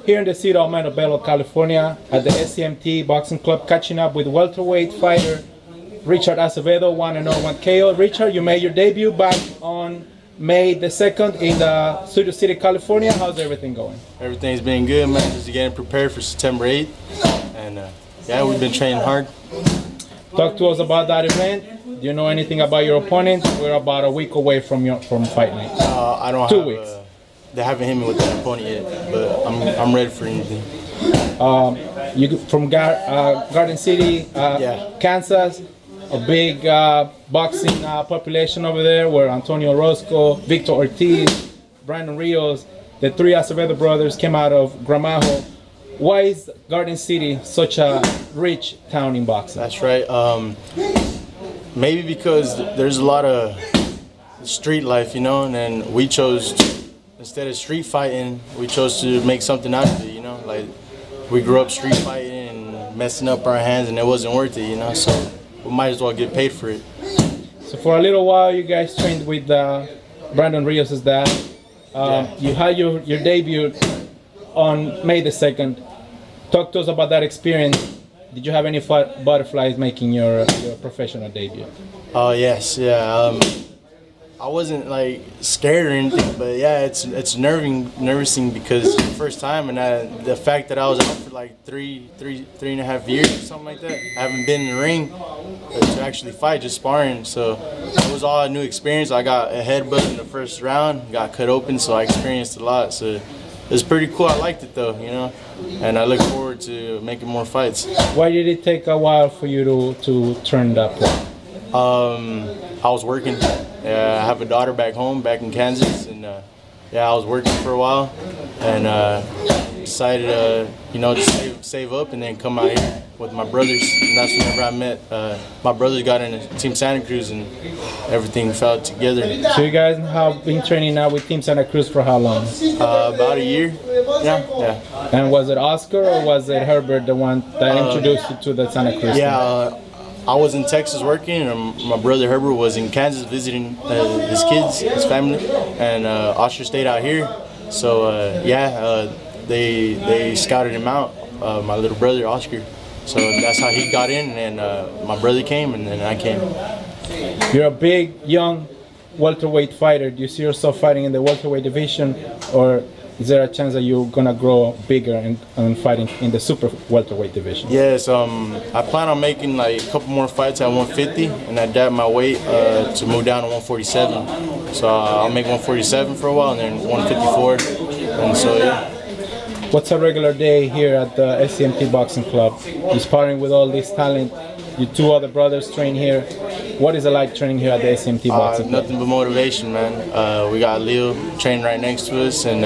here in the city of Montebello, California, at the SCMT Boxing Club, catching up with welterweight fighter Richard Acevedo, 1-0-1 KO. Richard, you made your debut back on May the 2nd in the Studio City, California. How's everything going? Everything's been good, man. Just getting prepared for September 8th. And yeah, we've been training hard. Talk to us about that event. Do you know anything about your opponent? We're about a week away from fight night. I don't 2 have, weeks. They haven't hit me with that opponent yet, but I'm ready for anything. You from Garden City, Yeah. Kansas. A big boxing population over there, where Antonio Orozco, Victor Ortiz, Brandon Rios, the 3 Acevedo brothers came out of Gramajo. Why is Garden City such a rich town in boxing? That's right. Maybe because there's a lot of street life, you know, and then we chose, instead of street fighting, we chose to make something out of it, you know. Like, we grew up street fighting and messing up our hands, and it wasn't worth it, you know, so we might as well get paid for it. So for a little while, you guys trained with Brandon Rios' dad. Yeah. You had your debut on May the 2nd. Talk to us about that experience. Did you have any butterflies making your professional debut? Oh yes, yeah. I wasn't like scared or anything, but yeah, it's nervousing because it's the first time, and the fact that I was out for like three and a half years or something like that. I haven't been in the ring to actually fight, just sparring. So it was all a new experience. I got a headbutt in the first round, got cut open, so I experienced a lot. So it was pretty cool. I liked it though, you know, and I look forward to making more fights. Why did it take a while for you to turn that point? I was working. I have a daughter back home, back in Kansas, and yeah, I was working for a while, and decided, you know, to save up and then come out here with my brothers. And that's whenever I met. My brothers got into Team Santa Cruz, and everything fell together. So you guys have been training now with Team Santa Cruz for how long? About a year. Yeah. And was it Oscar or was it Herbert, the one that introduced you to the Santa Cruz? Yeah. I was in Texas working, and my brother Herbert was in Kansas visiting his kids, his family, and Oscar stayed out here. So yeah, they scouted him out, my little brother Oscar. So that's how he got in, and my brother came, and then I came. You're a big, young welterweight fighter. Do you see yourself fighting in the welterweight division, or is there a chance that you're gonna grow bigger and fighting in the super welterweight division? Yes, I plan on making like a couple more fights at 150 and adapt my weight to move down to 147. So I'll make 147 for a while and then 154. And so yeah. What's a regular day here at the SCMT Boxing Club? You're sparring with all this talent. Your 2 other brothers train here. What is it like training here at the SCMT Boxing Club? Nothing but motivation, man. We got Leo training right next to us, and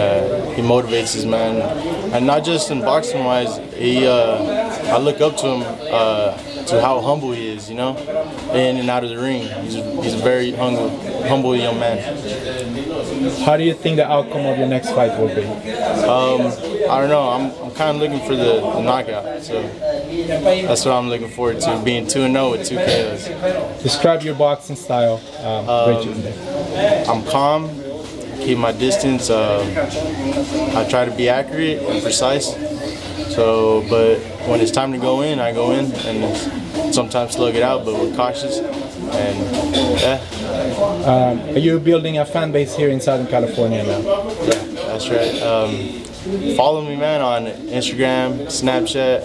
he motivates us, man. And not just in boxing wise, I look up to him to how humble he is, you know, in and out of the ring. He's a very humble young man. How do you think the outcome of your next fight will be? I don't know. I'm kind of looking for the knockout, so that's what I'm looking forward to, being 2-0 with 2 KOs. Describe your boxing style, Richard. I'm calm, keep my distance. I try to be accurate and precise. So, but when it's time to go in, I go in, and sometimes slug it out, but we're cautious. And yeah. Are you building a fan base here in Southern California now? Yeah, that's right. Follow me, man, on Instagram, Snapchat,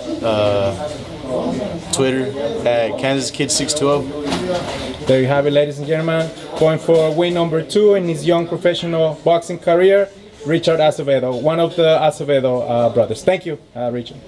Twitter at KansasKid620. There you have it, ladies and gentlemen. Going for win number 2 in his young professional boxing career, Richard Acevedo, one of the Acevedo brothers. Thank you, Richard.